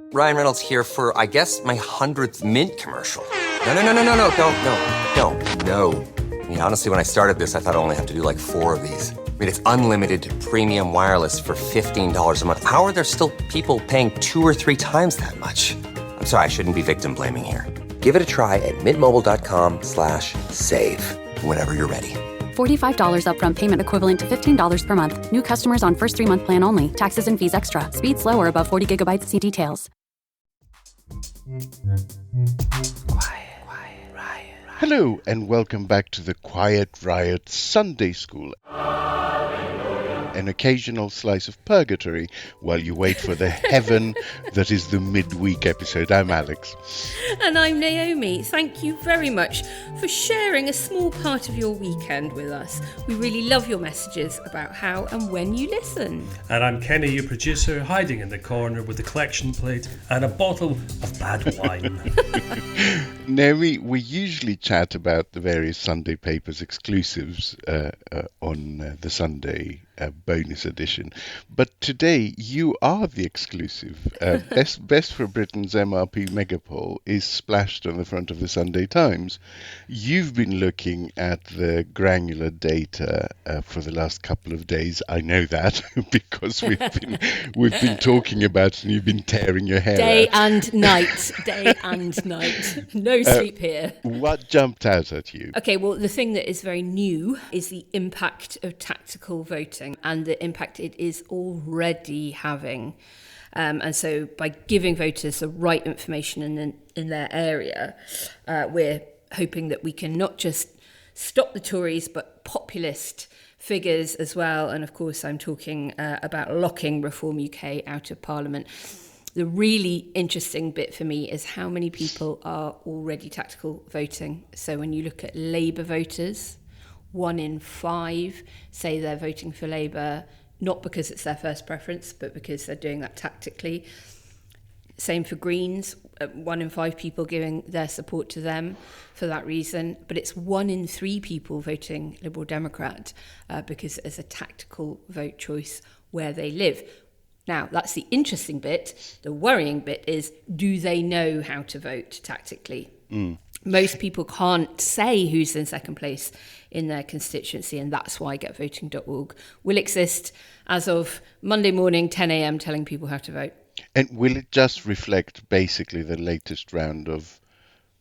Ryan Reynolds here for, I guess, my 100th Mint commercial. No, don't. I mean, honestly, when I started this, I thought I only have to do like 4 of these. I mean, it's unlimited premium wireless for $15 a month. How are there still people paying 2 or 3 times that much? I'm sorry, I shouldn't be victim blaming here. Give it a try at mintmobile.com/save. Whenever you're ready. $45 upfront payment equivalent to $15 per month. New customers on first 3-month plan only. Taxes and fees extra. Speed slower above 40 gigabytes. See details. Quiet Riot. Hello and welcome back to the Quiet Riot Sunday School. An occasional slice of purgatory while you wait for the heaven that is the midweek episode. I'm Alex. And I'm Naomi. Thank you very much for sharing a small part of your weekend with us. We really love your messages about how and when you listen. And I'm Kenny, your producer, hiding in the corner with a collection plate and a bottle of bad wine. Naomi, we usually chat about the various Sunday Papers exclusives on the Sunday bonus edition, but today you are the exclusive. Best for Britain's MRP Megapoll is splashed on the front of the Sunday Times. You've been looking at the granular data for the last couple of days. I know that because we've been talking about it and you've been tearing your hair Day out. and night. No sleep here. What jumped out at you? Okay, well, the thing that is very new is the impact of tactical voting and the impact it is already having. And so by giving voters the right information in their area, we're hoping that we can not just stop the Tories, but populist figures as well. And of course, I'm talking about locking Reform UK out of Parliament. The really interesting bit for me is how many people are already tactical voting. So when you look at Labour voters, 1 in 5 say they're voting for Labour, not because it's their first preference, but because they're doing that tactically. Same for Greens, 1 in 5 people giving their support to them for that reason. But it's 1 in 3 people voting Liberal Democrat because it's a tactical vote choice where they live. Now, that's the interesting bit. The worrying bit is, do they know how to vote tactically? Most people can't say who's in second place in their constituency, and that's why getvoting.org will exist as of Monday morning, 10 a.m, telling people how to vote. And will it just reflect basically the latest round of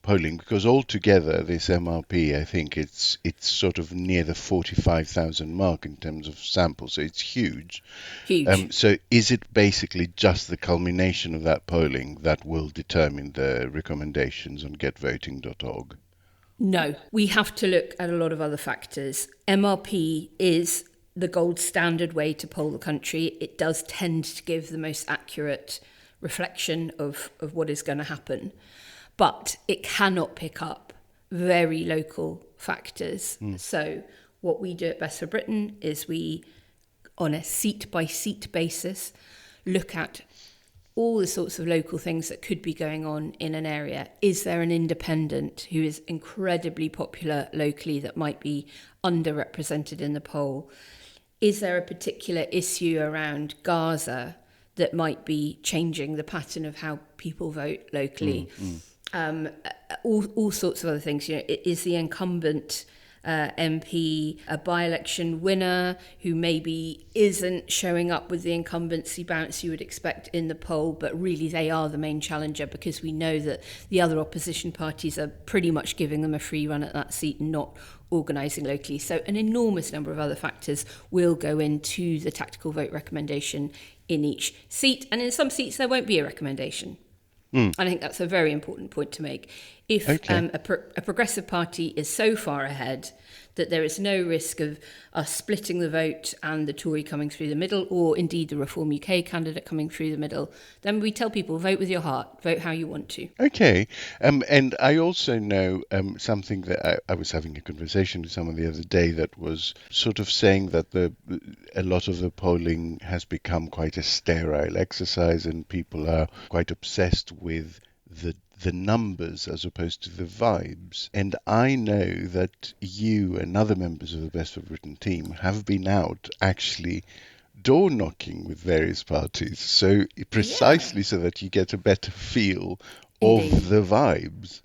polling? Because altogether, this MRP, I think it's sort of near the 45,000 mark in terms of samples, so it's huge. So is it basically just the culmination of that polling that will determine the recommendations on getvoting.org? No, we have to look at a lot of other factors. MRP is the gold standard way to poll the country. It does tend to give the most accurate reflection of what is going to happen. But it cannot pick up very local factors. So what we do at Best for Britain is we, on a seat-by-seat basis, look at all the sorts of local things that could be going on in an area. Is there an independent who is incredibly popular locally that might be underrepresented in the poll? Is there a particular issue around Gaza that might be changing the pattern of how people vote locally? All sorts of other things. Is the incumbent MP a by-election winner who maybe isn't showing up with the incumbency bounce you would expect in the poll, but really they are the main challenger because we know that the other opposition parties are pretty much giving them a free run at that seat and not organising locally. So an enormous number of other factors will go into the tactical vote recommendation in each seat, and in some seats there won't be a recommendation. And I think that's a very important point to make. If a progressive party is so far ahead that there is no risk of us splitting the vote and the Tory coming through the middle, or indeed the Reform UK candidate coming through the middle, then we tell people, vote with your heart, vote how you want to. Okay. And I also know something that I was having a conversation with someone the other day that was sort of saying that a lot of the polling has become quite a sterile exercise and people are quite obsessed with the numbers as opposed to the vibes. And I know that you and other members of the Best for Britain team have been out actually door knocking with various parties, so precisely so that you get a better feel Indeed. of the vibes.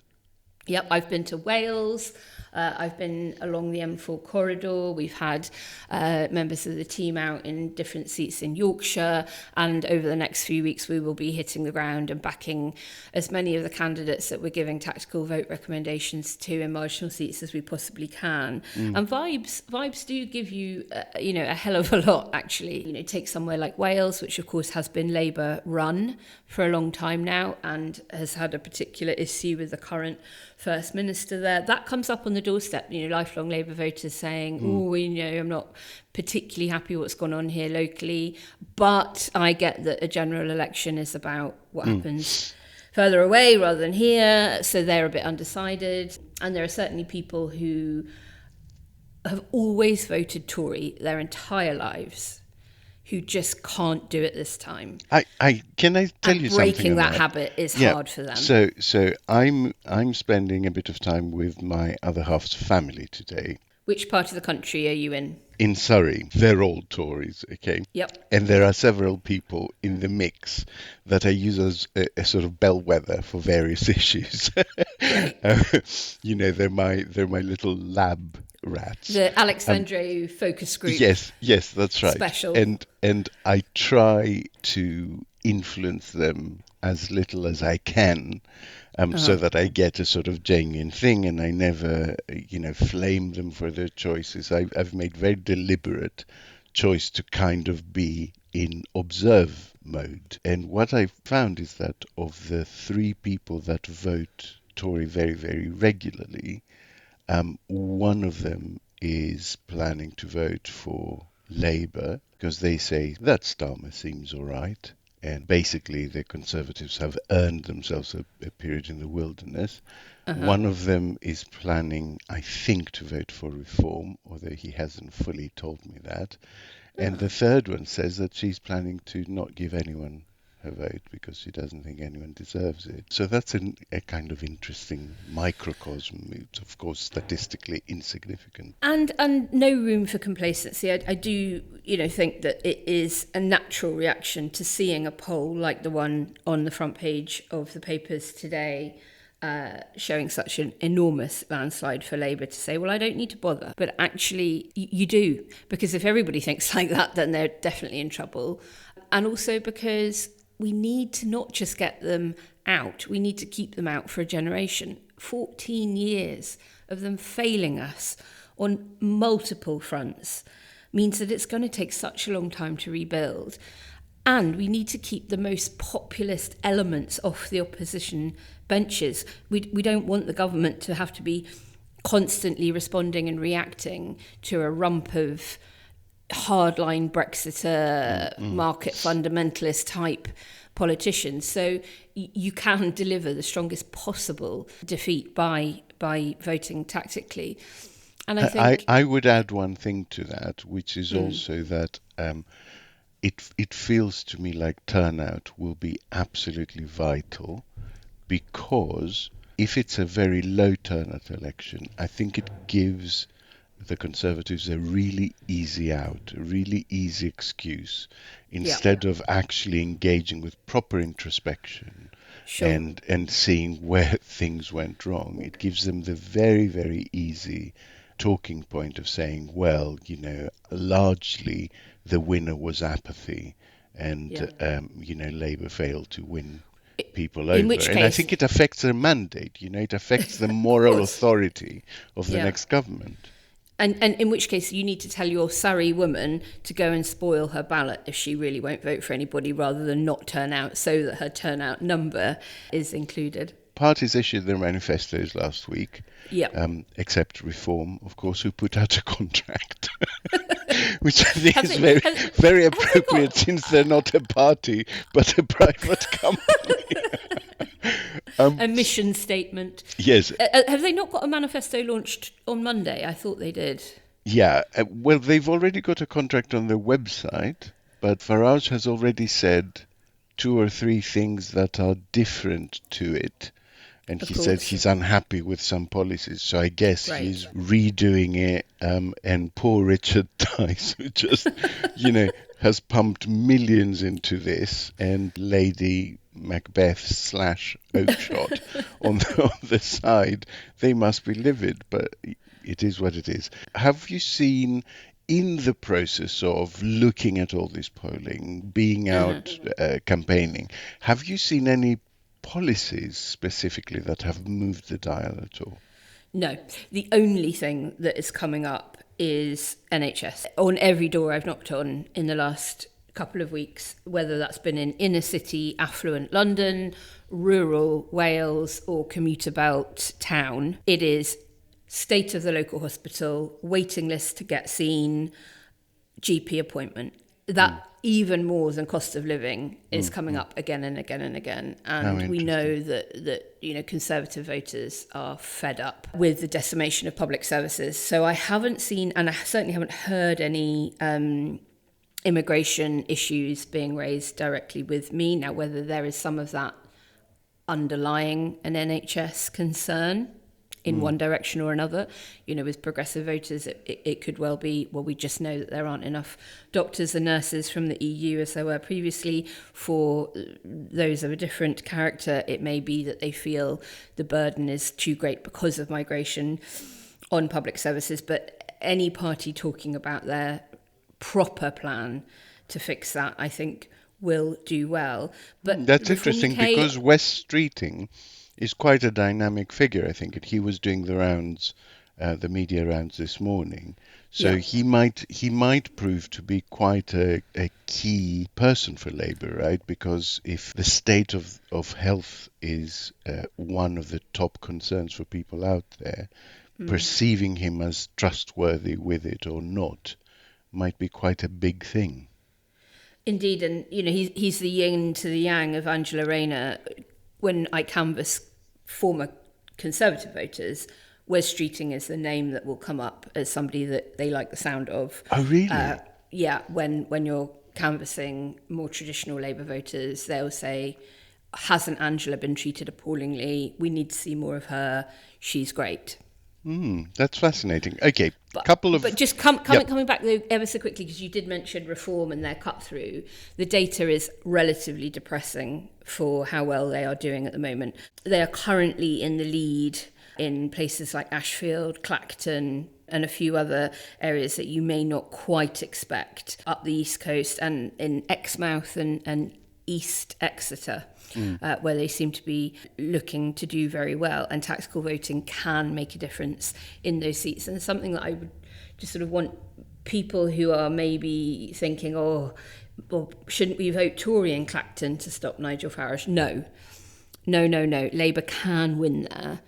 Yep, I've been to Wales. I've been along the M4 corridor. We've had members of the team out in different seats in Yorkshire. And over the next few weeks, we will be hitting the ground and backing as many of the candidates that we're giving tactical vote recommendations to in marginal seats as we possibly can. And vibes do give you, a hell of a lot, actually. Take somewhere like Wales, which of course has been Labour run for a long time now and has had a particular issue with the current First Minister there. That comes up on the doorstep, lifelong Labour voters saying, I'm not particularly happy what's gone on here locally, but I get that a general election is about what happens further away rather than here, so they're a bit undecided. And there are certainly people who have always voted Tory their entire lives who just can't do it this time. Can I tell you something? Breaking that habit is hard for them. So I'm spending a bit of time with my other half's family today. Which part of the country are you in? In Surrey. They're all Tories, okay? Yep. And there are several people in the mix that I use as a sort of bellwether for various issues. They're my little lab rats. The Andreou focus group. Yes, that's right. Special. And I try to influence them as little as I can, so that I get a sort of genuine thing, and I never, flame them for their choices. I've made very deliberate choice to kind of be in observe mode. And what I found is that of the 3 people that vote Tory very, very regularly, one of them is planning to vote for Labour because they say that Starmer seems all right. And basically, the Conservatives have earned themselves a period in the wilderness. One of them is planning, I think, to vote for reform, although he hasn't fully told me that. And the third one says that she's planning to not give anyone her vote because she doesn't think anyone deserves it. So that's a kind of interesting microcosm. It's, of course, statistically insignificant. And no room for complacency. I do, think that it is a natural reaction to seeing a poll like the one on the front page of the papers today, showing such an enormous landslide for Labour, to say, well, I don't need to bother. But actually, you do. Because if everybody thinks like that, then they're definitely in trouble. And also because we need to not just get them out, we need to keep them out for a generation. 14 years of them failing us on multiple fronts means that it's going to take such a long time to rebuild. And we need to keep the most populist elements off the opposition benches. We don't want the government to have to be constantly responding and reacting to a rump of hardline Brexiter, market fundamentalist type politicians. So you can deliver the strongest possible defeat by voting tactically. And I think I would add one thing to that, which is also that it feels to me like turnout will be absolutely vital, because if it's a very low turnout election, I think it gives the Conservatives a really easy out, a really easy excuse, instead of actually engaging with proper introspection and seeing where things went wrong. It gives them the very, very easy talking point of saying, well, largely the winner was apathy, and Labour failed to win people over. And I think it affects their mandate, it affects the moral authority of the next government. And in which case you need to tell your Surrey woman to go and spoil her ballot if she really won't vote for anybody, rather than not turn out, so that her turnout number is included. Parties issued their manifestos last week, except Reform, of course, who put out a contract, which I think is very appropriate, since they're not a party but a private company. A mission statement. Yes. Have they not got a manifesto launched on Monday? I thought they did. Yeah. Well, they've already got a contract on their website, but Farage has already said 2 or 3 things that are different to it. And he said he's unhappy with some policies. So I guess he's redoing it. And poor Richard Tice, who just, has pumped millions into this, and Lady Macbeth slash Oakshot on the side, they must be livid, but it is what it is. Have you seen, in the process of looking at all this polling, being out campaigning, have you seen any policies specifically that have moved the dial at all? No, the only thing that is coming up is NHS. On every door I've knocked on in the last couple of weeks, whether that's been in inner city, affluent London, rural Wales, or commuter belt town, it is state of the local hospital, waiting list to get seen, GP appointment. That even more than cost of living is coming up again and again and again. And we know that Conservative voters are fed up with the decimation of public services. So I haven't seen, and I certainly haven't heard any immigration issues being raised directly with me. Now, whether there is some of that underlying an NHS concern in one direction or another, with progressive voters, it could well be, well, we just know that there aren't enough doctors and nurses from the EU as there were previously. For those of a different character, it may be that they feel the burden is too great because of migration on public services. But any party talking about their proper plan to fix that, I think, will do well. But that's Reform interesting UK, because Wes Streeting is quite a dynamic figure, I think, and he was doing the rounds, the media rounds this morning. So he might prove to be quite a key person for Labour, right? Because if the state of health is one of the top concerns for people out there, perceiving him as trustworthy with it or not might be quite a big thing. Indeed, and he's the yin to the yang of Angela Rayner. When I canvass former Conservative voters, Wes Streeting is the name that will come up as somebody that they like the sound of. Oh, really? When you're canvassing more traditional Labour voters, they'll say, hasn't Angela been treated appallingly? We need to see more of her. She's great. That's fascinating. Okay, But just coming back though ever so quickly, because you did mention reform and their cut through, the data is relatively depressing for how well they are doing at the moment. They are currently in the lead in places like Ashfield, Clacton, and a few other areas that you may not quite expect up the East Coast, and in Exmouth and East Exeter, where they seem to be looking to do very well. And tactical voting can make a difference in those seats. And something that I would just sort of want people who are maybe thinking, well, shouldn't we vote Tory in Clacton to stop Nigel Farage? No. Labour can win there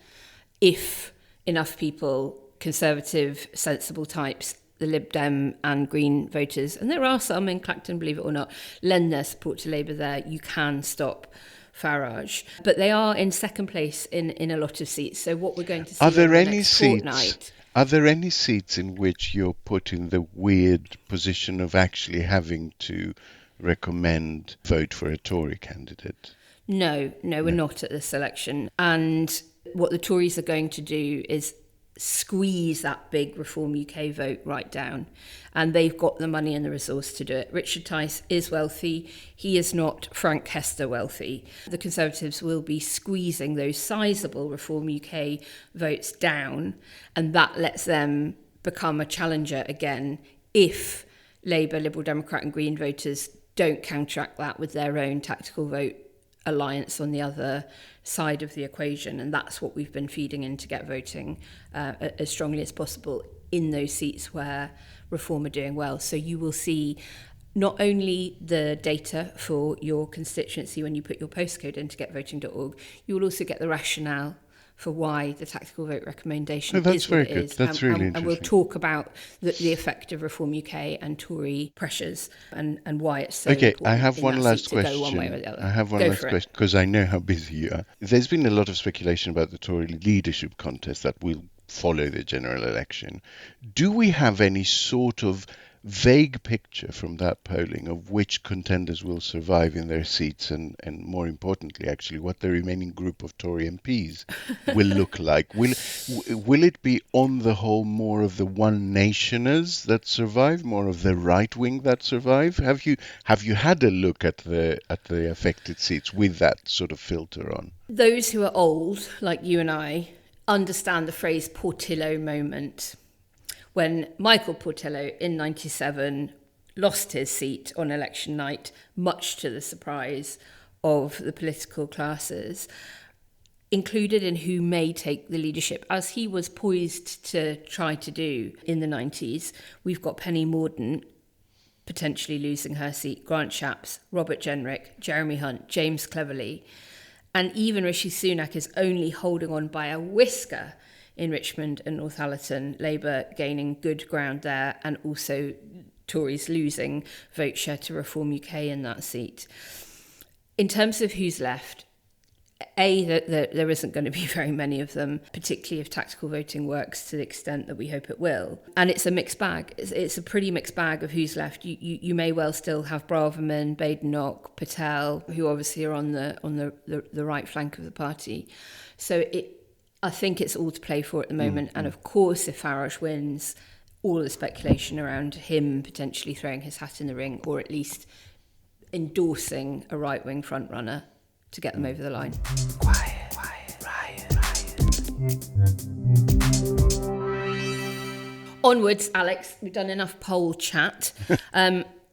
if enough people, Conservative, sensible types, the Lib Dem and Green voters, and there are some in Clacton, believe it or not, lend their support to Labour there. You can stop Farage. But they are in second place in a lot of seats. So what we're going to see Are there over the any next seats? fortnight... Are there any seats in which you're put in the weird position of actually having to recommend vote for a Tory candidate? No, we're not at this election. And what the Tories are going to do is squeeze that big Reform UK vote right down. And they've got the money and the resource to do it. Richard Tice is wealthy. He is not Frank Hester wealthy. The Conservatives will be squeezing those sizable Reform UK votes down, and that lets them become a challenger again if Labour, Liberal Democrat and Green voters don't counteract that with their own tactical vote alliance on the other side of the equation. And that's what we've been feeding in to get voting as strongly as possible in those seats where Reform are doing well. So you will see not only the data for your constituency when you put your postcode in to getvoting.org, you will also get the rationale for why the tactical vote recommendation is what it is. That's really interesting. And we'll talk about the effect of Reform UK and Tory pressures and why it's so important. Okay, I have one last question. Go one way or the other. I have one last question because I know how busy you are. There's been a lot of speculation about the Tory leadership contest that will follow the general election. Do we have any sort of vague picture from that polling of which contenders will survive in their seats and more importantly, actually, what the remaining group of Tory MPs will look like. Will it be on the whole more of the one nationers that survive, more of the right wing that survive? Have you had a look at the affected seats with that sort of filter on? Those who are old, like you and I, understand the phrase Portillo moment. When Michael Portillo in 97 lost his seat on election night, much to the surprise of the political classes, included in who may take the leadership, as he was poised to try to do in the 90s. We've got Penny Mordaunt potentially losing her seat, Grant Shapps, Robert Jenrick, Jeremy Hunt, James Cleverly, and even Rishi Sunak is only holding on by a whisker in Richmond and Northallerton, Labour gaining good ground there, and also Tories losing vote share to Reform UK in that seat. In terms of who's left, there isn't going to be very many of them, particularly if tactical voting works to the extent that we hope it will. And it's a mixed bag. It's a pretty mixed bag of who's left. You may well still have Braverman, Badenoch, Patel, who obviously are on the right flank of the party. So I think it's all to play for at the moment. And of course, if Farage wins, all the speculation around him potentially throwing his hat in the ring, or at least endorsing a right-wing frontrunner to get them over the line. Quiet, riot. Onwards, Alex. We've done enough poll chat.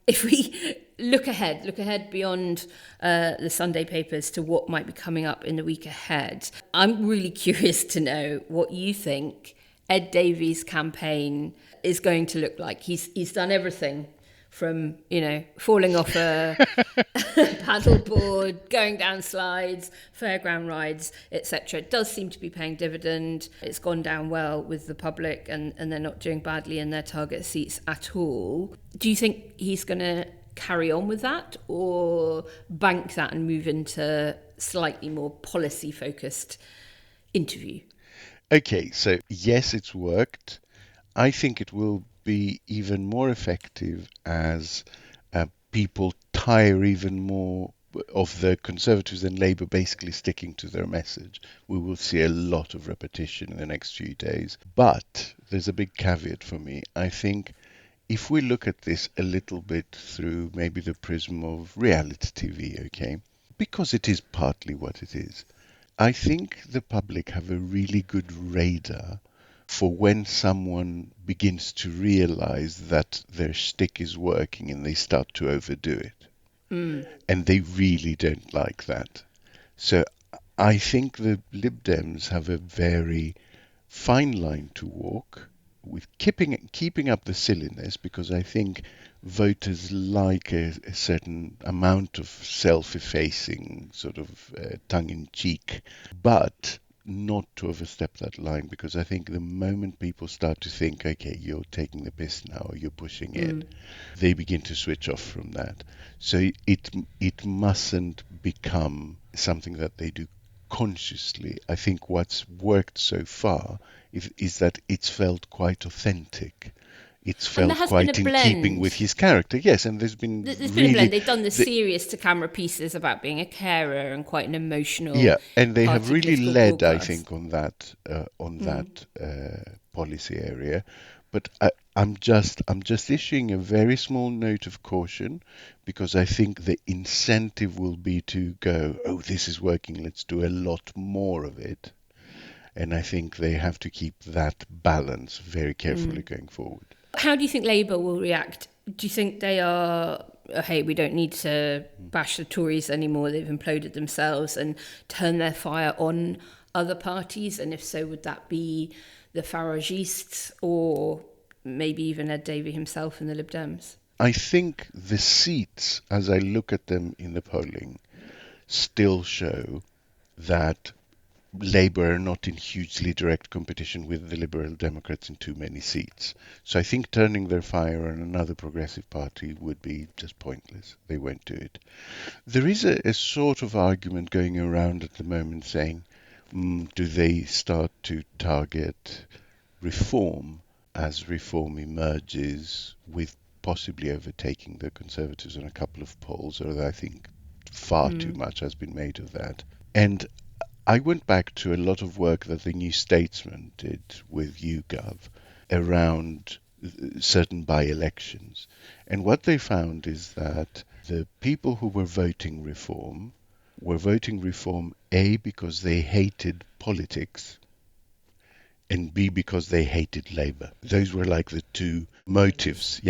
If we look ahead beyond the Sunday papers to what might be coming up in the week ahead, I'm really curious to know what you think Ed Davey's campaign is going to look like. He's done everything from, falling off a paddleboard, going down slides, fairground rides, etc. It does seem to be paying dividend. It's gone down well with the public and they're not doing badly in their target seats at all. Do you think he's going to carry on with that or bank that and move into slightly more policy-focused interview? Okay, so yes, it's worked. I think it will be even more effective as people tire even more of the Conservatives and Labour basically sticking to their message. We will see a lot of repetition in the next few days. But there's a big caveat for me. I think if we look at this a little bit through maybe the prism of reality TV, okay, because it is partly what it is, I think the public have a really good radar for when someone begins to realize that their shtick is working and they start to overdo it. And they really don't like that. So I think the Lib Dems have a very fine line to walk with keeping up the silliness, because I think voters like a certain amount of self-effacing, sort of tongue-in-cheek, but not to overstep that line, because I think the moment people start to think, okay, you're taking the piss now, or you're pushing it, they begin to switch off from that. So it mustn't become something that they do consciously. I think what's worked so far is that it's felt quite authentic. It's felt quite in keeping with his character, yes. And there's been been a blend. They've done the serious to camera pieces about being a carer and quite an emotional. Yeah, and they have really led, broadcast. I think, on that policy area. But I'm just issuing a very small note of caution, because I think the incentive will be to go, oh, this is working, let's do a lot more of it. And I think they have to keep that balance very carefully going forward. How do you think Labour will react? Do you think they are, hey, we don't need to bash the Tories anymore, they've imploded themselves, and turn their fire on other parties? And if so, would that be the Faragistes or maybe even Ed Davey himself and the Lib Dems? I think the seats, as I look at them in the polling, still show that Labour are not in hugely direct competition with the Liberal Democrats in too many seats. So I think turning their fire on another progressive party would be just pointless. They won't do it. There is a sort of argument going around at the moment saying, do they start to target reform as reform emerges with possibly overtaking the Conservatives on a couple of polls, although I think far too much has been made of that. And I went back to a lot of work that the New Statesman did with YouGov around certain by-elections. And what they found is that the people who were voting Reform were voting Reform, A, because they hated politics, and B, because they hated Labour. Those were like the two motives,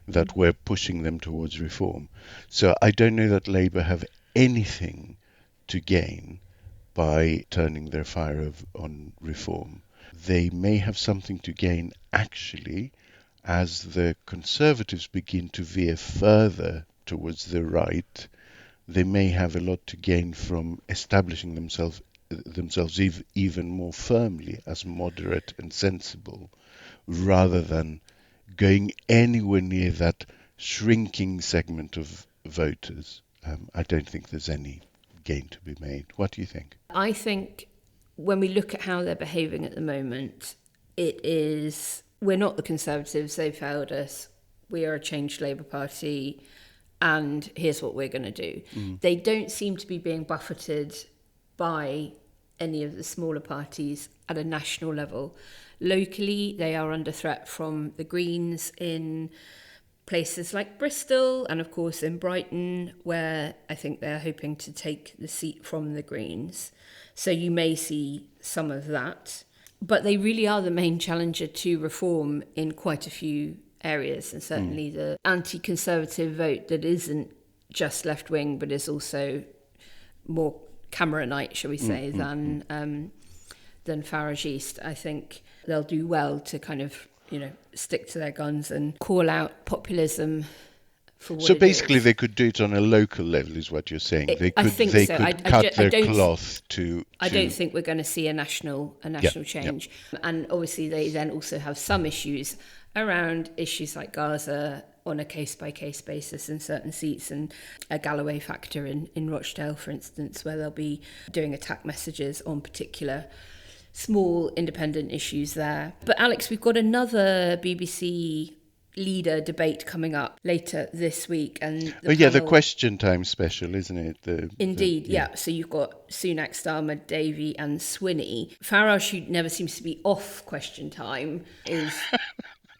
that were pushing them towards Reform. So I don't know that Labour have anything to gain by turning their fire on Reform. They may have something to gain, actually, as the Conservatives begin to veer further towards the right. They may have a lot to gain from establishing themselves even more firmly as moderate and sensible, rather than going anywhere near that shrinking segment of voters. I don't think there's any gain to be made. What do you think? I think when we look at how they're behaving at the moment, we're not the Conservatives, they've failed us. We are a changed Labour Party, and here's what we're going to do. They don't seem to be being buffeted by any of the smaller parties at a national level. Locally, they are under threat from the Greens in places like Bristol and, of course, in Brighton, where I think they're hoping to take the seat from the Greens. So you may see some of that. But they really are the main challenger to Reform in quite a few areas, and certainly the anti-Conservative vote that isn't just left-wing but is also more Cameronite, shall we say, than Farageist. I think they'll do well to kind of, stick to their guns and call out populism for what So it basically is. they could do it on a local level, is what you're saying. They I could think they so. could cut their cloth to I don't think we're going to see a national change. And obviously they then also have some issues around issues like Gaza on a case-by-case basis in certain seats, and a Galloway factor in Rochdale, for instance, where they'll be doing attack messages on particular small independent issues there. But Alex, we've got another BBC leader debate coming up later this week, and the question time special, isn't it? Indeed, yeah. So you've got Sunak, Starmer, Davey and Swinney. Farage, who never seems to be off question time, is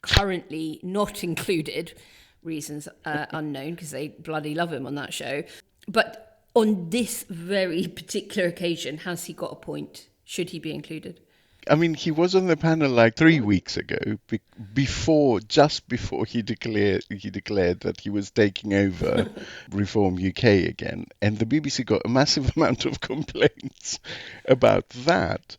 currently not included, reasons unknown, because they bloody love him on that show. But on this very particular occasion, has he got a point? Should he be included? I mean, he was on the panel like 3 weeks ago, just before he declared that he was taking over Reform UK again, and the BBC got a massive amount of complaints about that,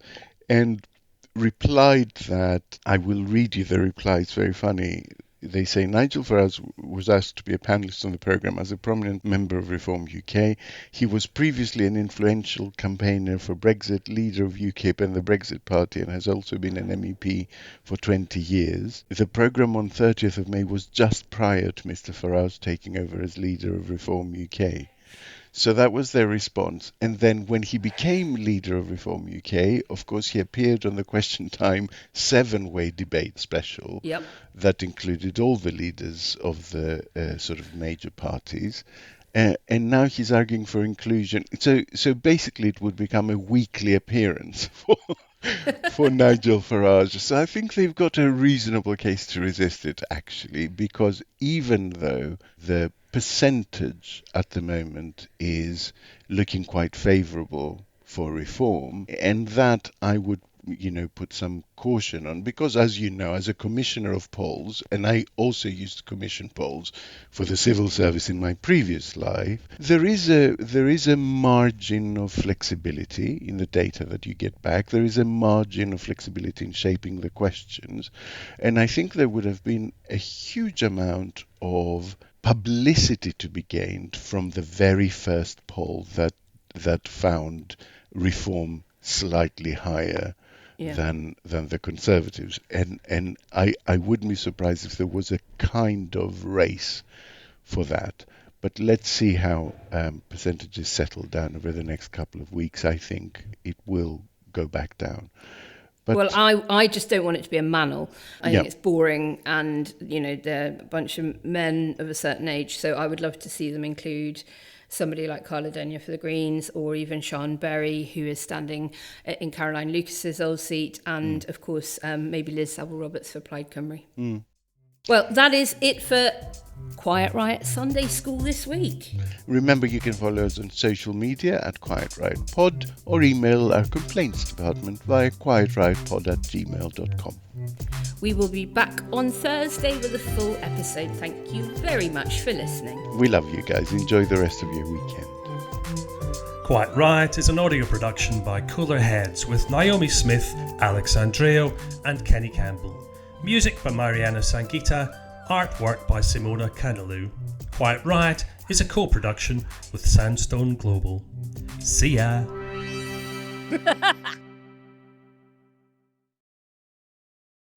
and replied that, I will read you the reply, it's very funny. They say, Nigel Farage was asked to be a panelist on the programme as a prominent member of Reform UK. He was previously an influential campaigner for Brexit, leader of UKIP and the Brexit Party, and has also been an MEP for 20 years. The programme on 30th of May was just prior to Mr Farage taking over as leader of Reform UK. So that was their response. And then when he became leader of Reform UK, of course, he appeared on the Question Time 7-way debate special that included all the leaders of the sort of major parties. And now he's arguing for inclusion. So basically it would become a weekly appearance for Nigel Farage. So I think they've got a reasonable case to resist it, actually, because even though the percentage at the moment is looking quite favourable for Reform, and that I would put some caution on, because as you know, as a commissioner of polls, and I also used to commission polls for the civil service in my previous life, there is a margin of flexibility in the data that you get back. There is a margin of flexibility in shaping the questions, and I think there would have been a huge amount of publicity to be gained from the very first poll that found Reform slightly higher than the Conservatives, and I wouldn't be surprised if there was a kind of race for that. But let's see how percentages settle down over the next couple of weeks. I think it will go back down. But well, I just don't want it to be a manel. I Yeah. think it's boring, and they're a bunch of men of a certain age. So I would love to see them include somebody like Carla Denyer for the Greens, or even Sian Berry, who is standing in Caroline Lucas's old seat, and of course maybe Liz Saville-Roberts for Plaid Cymru. Well, that is it for Quiet Riot Sunday School this week. remember, you can follow us on social media at Quiet Riot Pod, or email our complaints department via quietriotpod@gmail.com. We will be back on Thursday with a full episode. Thank you very much for listening. We love you guys. Enjoy the rest of your weekend. Quiet Riot is an audio production by Cooler Heads with Naomi Smith, Alex Andreou and Kenny Campbell. Music by Mariana Sanguita, artwork by Simona Canalou. Quiet Riot is a co-production with Sandstone Global. See ya!